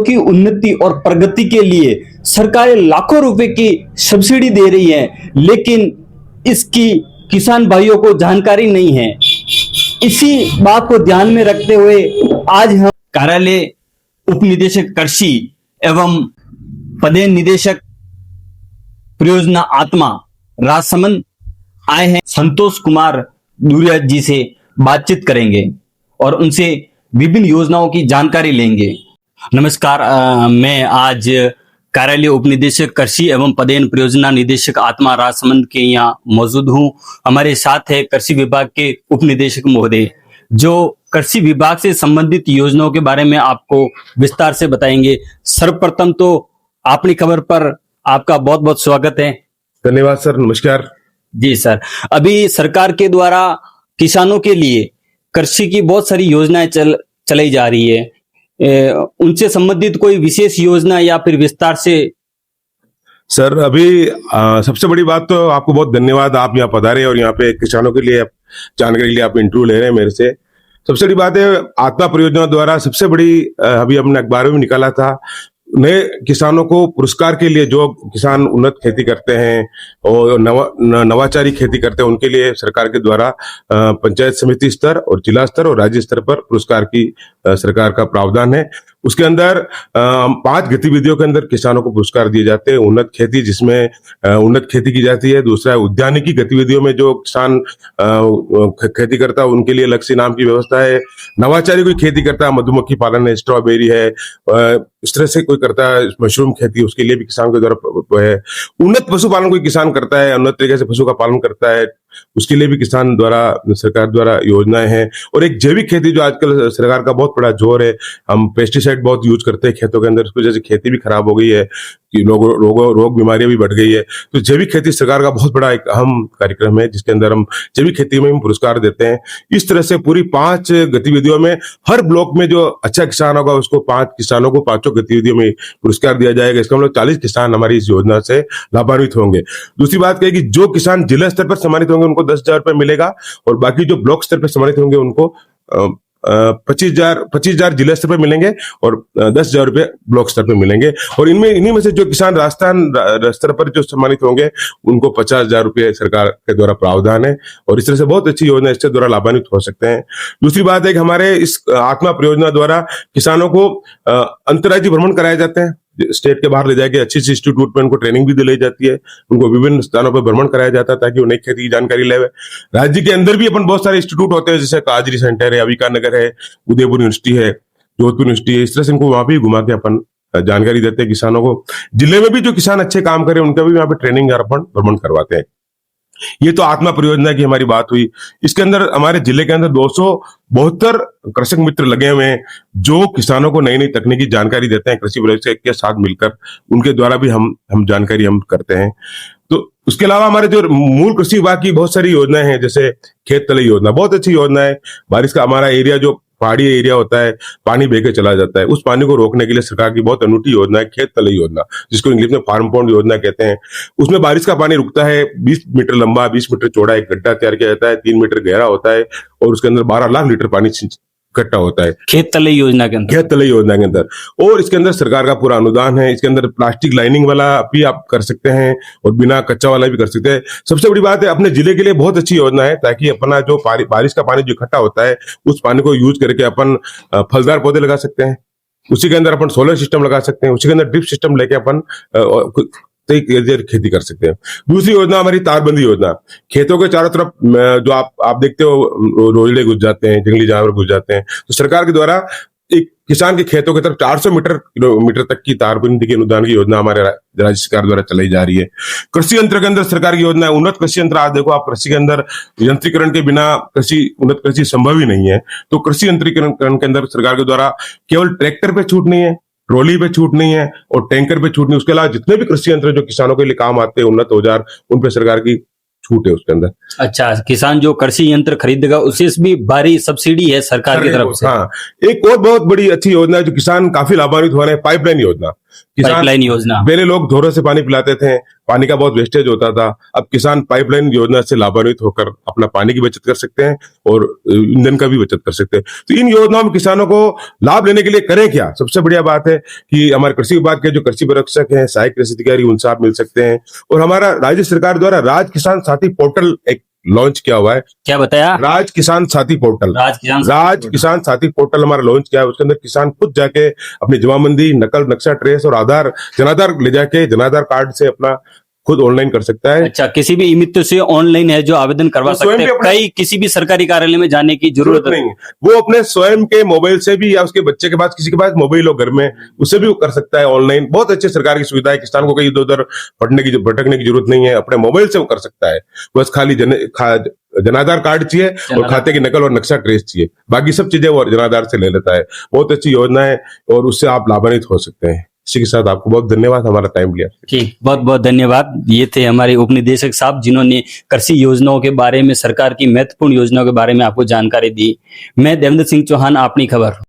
की उन्नति और प्रगति के लिए सरकारें लाखों रुपए की सब्सिडी दे रही है, लेकिन इसकी किसान भाइयों को जानकारी नहीं है। इसी बात को ध्यान में रखते हुए आज हम कार्यालय उप निदेशक कृषि एवं पदेन निदेशक परियोजना आत्मा राजसमंद आए हैं। संतोष कुमार दूरिया जी से बातचीत करेंगे और उनसे विभिन्न योजनाओं की जानकारी लेंगे। नमस्कार, मैं आज कार्यालय उप निदेशक कृषि एवं पदेन परियोजना निदेशक आत्मा राजसमंद के यहाँ मौजूद हूँ। हमारे साथ है कृषि विभाग के उप निदेशक महोदय, जो कृषि विभाग से संबंधित योजनाओं के बारे में आपको विस्तार से बताएंगे। सर्वप्रथम तो अपनी खबर पर आपका बहुत बहुत स्वागत है। धन्यवाद सर, नमस्कार। जी सर, अभी सरकार के द्वारा किसानों के लिए कृषि की बहुत सारी योजनाएं चलाई जा रही है, उनसे संबंधित कोई विशेष योजना या फिर विस्तार से? सर अभी सबसे बड़ी बात तो आपको बहुत धन्यवाद, आप यहाँ पधारे और यहाँ पे किसानों के लिए जानकारी के लिए आप इंटरव्यू ले रहे हैं मेरे से। सबसे बड़ी बात है, आत्मा परियोजना द्वारा सबसे बड़ी अभी हमने अखबारों में निकाला था, नए किसानों को पुरस्कार के लिए जो किसान उन्नत खेती करते हैं और नवाचारी खेती करते हैं, उनके लिए सरकार के द्वारा पंचायत समिति स्तर और जिला स्तर और राज्य स्तर पर पुरस्कार की सरकार का प्रावधान है। उसके अंदर 5 गतिविधियों के अंदर किसानों को पुरस्कार दिए जाते हैं। उन्नत खेती, जिसमें उन्नत खेती की जाती है। दूसरा है उद्यानिकी गतिविधियों में जो किसान खेती करता है उनके लिए अलग से इनाम की व्यवस्था है। नवाचारी कोई खेती करता है, मधुमक्खी पालन है, स्ट्रॉबेरी है, इस तरह से कोई करता है मशरूम खेती, उसके लिए भी किसान के द्वारा है। उन्नत पशुपालन कोई किसान करता है, उन्नत तरीके से पशु का पालन करता है, उसके लिए भी किसान द्वारा सरकार द्वारा योजनाएं हैं। और एक जैविक खेती जो आजकल सरकार का बहुत बड़ा जोर है, हम पेस्टिसाइड बहुत यूज करते हैं खेतों के अंदर, उसकी वजह से खेती भी खराब हो गई है, कि रोग बीमारियां भी बढ़ गई है। तो जैविक खेती सरकार का बहुत बड़ा एक अहम कार्यक्रम है, जिसके अंदर हम जैविक खेती में हम पुरस्कार देते हैं। इस तरह से पूरी 5 गतिविधियों में हर ब्लॉक में जो अच्छा किसान होगा उसको 5 किसानों को 5 गतिविधियों में पुरस्कार दिया जाएगा। इसका मतलब 40 किसान हमारी इस योजना से लाभान्वित होंगे। दूसरी बात क्या है कि जो किसान जिला स्तर पर सम्मानित होंगे उनको 10,000 रुपए मिलेगा, और बाकी जो ब्लॉक स्तर पर सम्मानित होंगे उनको 25,000 जिला स्तर पर मिलेंगे और 10,000 रुपए ब्लॉक स्तर पर मिलेंगे। और इन्हीं में से जो किसान राजस्थान स्तर पर जो सम्मानित होंगे उनको 50,000 रुपए सरकार के द्वारा प्रावधान है। और इस तरह से बहुत अच्छी योजना इसके द्वारा लाभान्वित हो सकते हैं। दूसरी बात है कि हमारे इस आत्मा परियोजना द्वारा किसानों को अंतर्राज्यीय भ्रमण कराए जाते हैं। स्टेट के बाहर ले जाके अच्छी इंस्टीट्यूट में उनको ट्रेनिंग भी दिलाई जाती है, उनको विभिन्न स्थानों पर भ्रमण कराया जाता है ताकि वो नई खेती की जानकारी ले। राज्य के अंदर भी अपन बहुत सारे इंस्टीट्यूट होते हैं, जैसे काजरी सेंटर है, अविका है, उदयपुर यूनिवर्सिटी है, जोधपुर यूनिवर्सिटी है। इस तरह से उनको वहां भी घुमा के अपन जानकारी देते हैं किसानों को। जिले में भी जो किसान अच्छे काम करें उनका भी वहां पे ट्रेनिंग अपन भ्रमण करवाते हैं। ये तो आत्मा परियोजना की हमारी बात हुई। इसके अंदर हमारे जिले के अंदर 272 कृषक मित्र लगे हुए हैं, जो किसानों को नई नई तकनीकी जानकारी देते हैं। कृषि विभाग के साथ मिलकर उनके द्वारा भी हम जानकारी हम करते हैं। तो उसके अलावा हमारे जो मूल कृषि विभाग की बहुत सारी योजनाएं हैं, जैसे खेत तले योजना, बहुत अच्छी योजना है। बारिश का हमारा एरिया जो पहाड़ी एरिया होता है, पानी बह के चला जाता है, उस पानी को रोकने के लिए सरकार की बहुत अनूठी योजना है खेत तले योजना, जिसको इंग्लिश में फार्म पॉन्ड योजना कहते हैं। उसमें बारिश का पानी रुकता है, 20 मीटर लंबा 20 मीटर चौड़ा एक गड्ढा तैयार किया जाता है, 3 मीटर गहरा होता है और उसके अंदर 12 लाख लीटर पानी इकट्ठा होता है खेत तले योजना के अंदर। और इसके अंदर सरकार का पूरा अनुदान है। इसके अंदर प्लास्टिक लाइनिंग वाला भी आप कर सकते हैं और बिना कच्चा वाला भी कर सकते हैं। सबसे बड़ी बात है, अपने जिले के लिए बहुत अच्छी योजना है, ताकि अपना जो बारिश का पानी जो इकट्ठा होता है उस पानी को यूज करके अपन फलदार पौधे लगा सकते हैं। उसी के अंदर अपन सोलर सिस्टम लगा सकते हैं, उसी के अंदर ड्रिप सिस्टम लेके अपन खेती कर सकते हैं। दूसरी योजना हमारी तारबंदी योजना। खेतों के चारों तरफ जो आप देखते हो रोजड़े घुस जाते हैं, जंगली जानवर घुस जाते हैं, तो सरकार के द्वारा एक किसान के खेतों की तरफ 400 किलोमीटर तक की तारबंदी के अनुदान की योजना हमारे राज्य सरकार द्वारा चलाई जा रही है। कृषि यंत्र के अंदर सरकार की योजना है उन्नत कृषि यंत्र। आज देखो आप, कृषि के अंदर यंत्रीकरण के बिना उन्नत कृषि संभव ही नहीं है। तो कृषि यंत्रीकरण के अंदर सरकार के द्वारा केवल ट्रैक्टर पे छूट नहीं है, ट्रॉली पे छूट नहीं है और टैंकर पे छूट नहीं, उसके अलावा जितने भी कृषि यंत्र जो किसानों के लिए काम आते हैं, उन्नत औजार, उन पे सरकार की छूट है उसके अंदर। अच्छा, किसान जो कृषि यंत्र खरीदेगा उसे भी भारी सब्सिडी है सरकार की तरफ से। हाँ, एक और बहुत बड़ी अच्छी योजना है जो किसान काफी लाभान्वित हो रहे हैं, पाइपलाइन योजना। पाइपलाइन योजना। पहले लोग ढोरों से पानी पिलाते थे, पानी का बहुत वेस्टेज होता था। अब किसान पाइपलाइन योजना से लाभान्वित होकर अपना पानी की बचत कर सकते हैं और ईंधन का भी बचत कर सकते हैं। तो इन योजनाओं में किसानों को लाभ लेने के लिए करें क्या? सबसे बढ़िया बात है कि हमारे कृषि विभाग के जो कृषि परीक्षक हैं, सहायक कृषि अधिकारी, उनसे आप मिल सकते हैं। और हमारा राज्य सरकार द्वारा राज किसान साथी पोर्टल एक लॉन्च किया हुआ है। क्या बताया? राज किसान साथी पोर्टल। राज किसान साथी पोर्टल हमारा लॉन्च किया है। उसके अंदर किसान खुद जाके अपनी जमाबंदी, नकल, नक्शा, ट्रेस और आधार, जनाधार ले जाके जनाधार कार्ड से अपना खुद ऑनलाइन कर सकता है। अच्छा, किसी भी मित्र से ऑनलाइन है जो आवेदन करवा सकते हैं, कहीं किसी भी सरकारी कार्यालय में जाने की जरूरत नहीं है। वो अपने स्वयं के मोबाइल से भी या उसके बच्चे के पास, किसी के पास मोबाइल हो घर में, उससे भी वो कर सकता है ऑनलाइन। बहुत अच्छी सरकार की सुविधा है। किसान को कहीं इधर उधर भटकने की जरूरत नहीं है। अपने मोबाइल से वो कर सकता है। बस खाली जनाधार कार्ड चाहिए और खाते की नकल और नक्शा ट्रेस चाहिए। बाकी सब चीजें वो जनाधार से ले लेता है। बहुत अच्छी योजना है और उससे आप लाभान्वित हो सकते हैं। इसी के साथ आपको बहुत धन्यवाद, हमारा टाइम लिया। ठीक, बहुत बहुत धन्यवाद। ये थे हमारे उप निदेशक साहब जिन्होंने कृषि योजनाओं के बारे में, सरकार की महत्वपूर्ण योजनाओं के बारे में आपको जानकारी दी। मैं देवेंद्र सिंह चौहान, अपनी खबर।